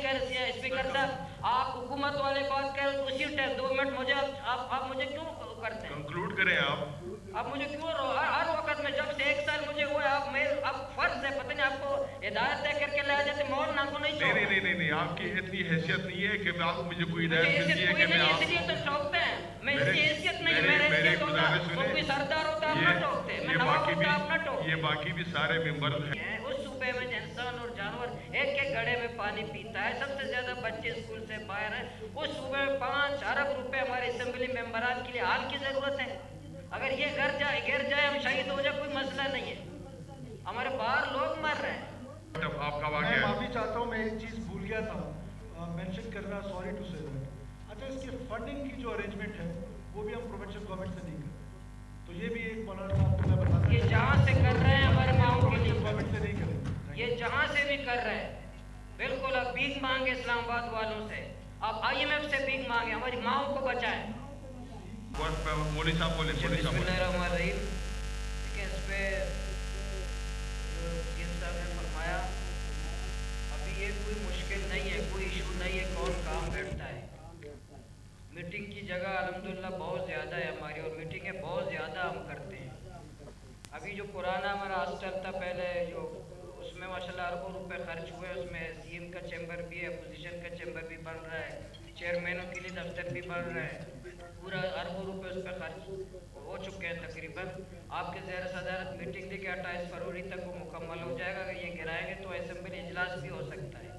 कर स्पीकर साहब, आप हुकूमत वाले बात कर उसी टाइम 2 मिनट मुझे आप मुझे क्यों करते हैं? कंक्लूड करें आप मुझे क्यों हर वक्त में जब से 1 साल मुझे हुआ आप फर्ज है, पता नहीं आपको हिदायत दे करके लाया जाते मौलाना को नहीं छोड़। नहीं, आपकी इतनी हैसियत नहीं है कि आप मुझे कोई हिदायत मिलती है कि मैं आप इसलिए तो टोकते हैं, मैं इसकी हैसियत नहीं है, मेरे कोई सरदार होता आप ना टोकते, मैं नवाब होता आप ना टोकते। ये बाकी भी सारे मेंबर हैं। उस सूबे में इंसान और जानवर एक घड़े में पानी पीता है, सबसे ज्यादा बच्चे स्कूल से बाहर हैं। उस सूबे में 5 अरब रुपए हमारे असेंबली मेंबरान के लिए हाल की जरूरत है। अगर ये गिर जाए हम शहीद हो जाए कोई मसला नहीं है, हमारे बाहर लोग मर रहे हैं। आपका मैं माफी चाहता हूँ, मैं एक चीज भूल गया था मेंशन करना, सॉरी टू से दैट। अच्छा, इसके फंडिंग की जो अरेंजमेंट है वो भी हम प्रोविंशियल गवर्नमेंट से नहीं करते, तो ये भी एक मौलाना साहब को मैं बता दूं, ये जहाँ से कर रहे हैं हमारे माओ के लिए गवर्नमेंट से नहीं करें, ये जहाँ से भी कर रहे हैं बिल्कुल। अब भीख मांगे इस्लामाबाद वालों से, अब IMF से भीख मांगे, हमारी माओ को बचाएं। मौलवी साहब बोले। बिस्मिल्लाहिर्रहमानिर्रहीम। देखिए इस पे जो सीएम साहब ने फरमाया, अभी ये कोई मुश्किल नहीं है, कोई इशू नहीं है, कौन काम बैठता है। मीटिंग की जगह अल्हम्दुलिल्लाह बहुत ज़्यादा है हमारी, और मीटिंगें बहुत ज़्यादा हम करते हैं। अभी जो पुराना हमारा हॉस्टल था पहले, जो उसमें माशाल्लाह अरबों रुपए खर्च हुए, उसमें CM का चैम्बर भी है, अपोजिशन का चैम्बर भी बन रहा है, चेयरमैनों के लिए दफ्तर भी बन रहा है, पूरा अरबों रुपए उस पर खर्च हो चुके हैं तकरीबन। आपके ज़ेर सदारत मीटिंग थी कि 28 फरवरी तक वो मुकम्मल हो जाएगा। अगर ये गिराएंगे तो असेंबली इजलास भी हो सकता है,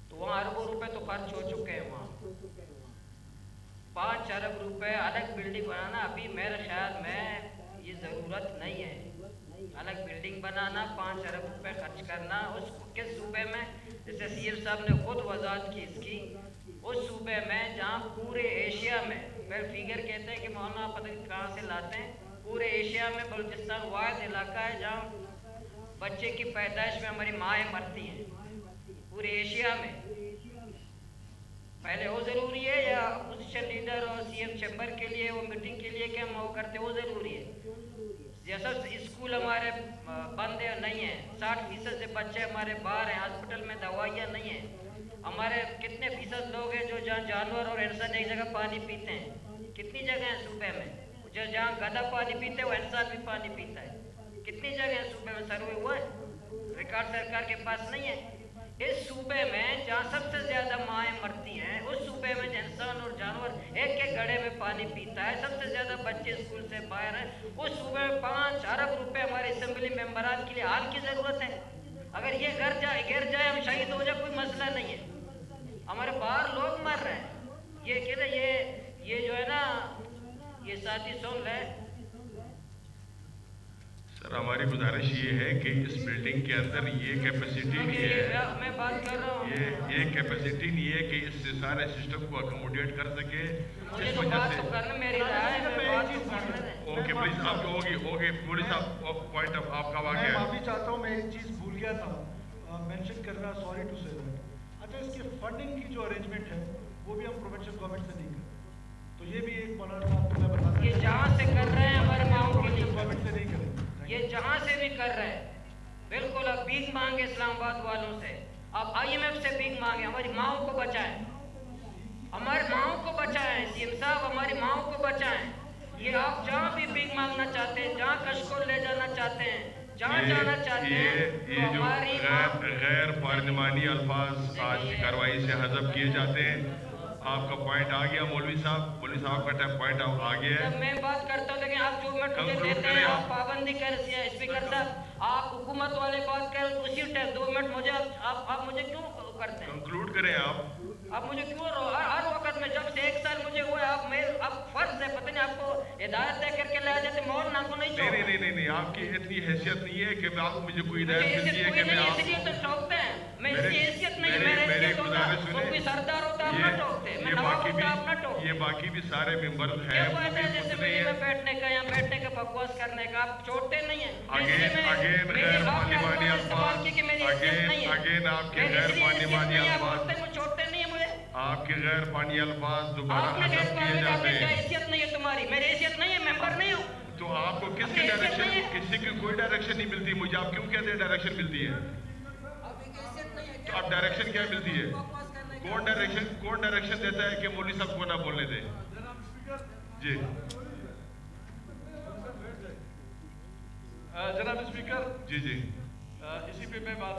तो वहाँ अरबों रुपए तो खर्च हो चुके हैं। वहाँ 5 अरब रुपए अलग बिल्डिंग बनाना अभी मेरे ख्याल में ये ज़रूरत नहीं है। अलग बिल्डिंग बनाना, 5 अरब रुपए खर्च करना, उसको किस सूबे में, जैसे CM साहब ने खुद वजाहत की इसकी, उस सूबे में जहाँ पूरे एशिया में, फिर फिगर कहते हैं कि मौलाना पता नहीं कहाँ से लाते हैं, पूरे एशिया में बलूचिस्तान वाहिद इलाका है जहाँ बच्चे की पैदाइश में हमारी माएँ मरती हैं, पूरे एशिया में। पहले वो ज़रूरी है या अपोजिशन लीडर और CM चैम्बर के लिए वो मीटिंग के लिए क्या वो करते, वो ज़रूरी है। जैसा स्कूल हमारे बंद है नहीं है, 60% से बच्चे हमारे बाहर हैं, हॉस्पिटल में दवाइयाँ नहीं हैं। हमारे कितने फीसद लोग हैं जो जहाँ जानवर और इंसान एक जगह पानी पीते हैं? कितनी जगह है सूबे में जो जहाँ गधा पानी पीते हैं वो इंसान भी पानी पीता है? कितनी जगह है सूबे में? सर्वे हुआ है? रिकॉर्ड सरकार के पास नहीं है। इस सूबे में जहाँ सबसे ज्यादा माएँ मरती हैं, उस सूबे में इंसान और जानवर एक घड़े में पानी पीता है, सबसे ज्यादा बच्चे स्कूल से बाहर हैं, उस सूबे में 5 अरब रुपए हमारे असेंबली मेंबरान के लिए हाल की जरूरत है। अगर ये गिर जाए हम शहीद हो जाए कोई मसला नहीं है, हमारे बाहर लोग मर रहे हैं। ये कहते ये जो है ना, ये साथी सुन ले सर, हमारी गुजारिश ये है कि इस बिल्डिंग के अंदर ये कैपेसिटी नहीं है, मैं बात कर रहा हूँ, ये कैपेसिटी नहीं है कि इस सारे सिस्टम को अकोमोडेट कर सके। मुझे तो बात तो करना, मेरी राय है, मैं बात तो करने दें। ओके प्लीज, आप होगी मौलवी साहब, पॉइंट ऑफ आपका वाक़या। मैं माफी चाहता हूँ, मैं एक चीज भूल गया था मेंशन करना, सॉरी टू से दैट। अच्छा, इसके फंडिंग की जो अरेंजमेंट है वो भी हम प्रोविंशियल गवर्नमेंट से नहीं करते, तो ये भी एक मौलाना साहब को मैं बता दूं, ये जहाँ से कर रहे हैं हमारे माओ के लिए गवर्नमेंट से नहीं करें, ये जहाँ से भी कर रहे हैं बिल्कुल। अब भीख मांगे इस्लामाबाद वालों से, अब IMF से भीख मांगे, हमारी माओ को बचाएं, हमारे माओ को बचाएं। CM साहब हमारी माओ को बचाएं। ये आप जहाँ भी भीख मांगना चाहते हैं, जहाँ कशकोल ले जाना चाहते हैं, जहाँ जाना चाहते हैं, ये जो गैर पार्लिमानी अल्फाज आज की कार्रवाई से हज़फ किए जाते हैं। आपका पॉइंट आ गया मौलवी साहब का टाइम पॉइंट आ गया है। मैं बात करता हूँ, लेकिन आप जो मिनट मुझे देते हैं आप पाबंदी कर स्पीकर साहब, आप हुकूमत वाले बात कर उसी टाइम 2 मिनट मुझे आप मुझे क्यों करते हैं? कंक्लूड करें आप मुझे क्यों हर वक्त में जब से 1 साल मुझे हुआ आप फर्ज है, पता नहीं आपको हिदायत दे करके लाया जाते मौलाना को नहीं छोड़। नहीं, आपकी इतनी हैसियत नहीं है कि आप मुझे कोई हिदायत मिलती है कि मैं आप, इसलिए तो टोकते हैं, मैं इसकी हैसियत नहीं है, मेरे कोई सरदार होता आप ना टोकते, मैं नवाब होता आप ना टोकते। ये बाकी भी सारे मेंबर हैं, जैसे में बैठने का, यहाँ बैठने का, बकवास करने का, आप छोड़ते नहीं है। अगेन गैर पार्लिमानी अल्फाज, अगेन आपके गैर पार्लिमानी अल्फाज, छोड़ते नहीं है मुझे, आपके गैर पानी अल्फाज दोबारा हज़फ किए जाते हैं। हैसियत नहीं है तुम्हारी, मेरी हैसियत नहीं है, मेंबर नहीं हूँ, तो आपको किसकी डायरेक्शन, किसी की कोई डायरेक्शन नहीं मिलती मुझे, आप क्यों कहते हैं डायरेक्शन मिलती है? तो अब डायरेक्शन क्या मिलती है? कौन डायरेक्शन देता है कि मौलवी साहब को ना बोलने दें? जी जनाब स्पीकर, जी जी इसी पे मैं बात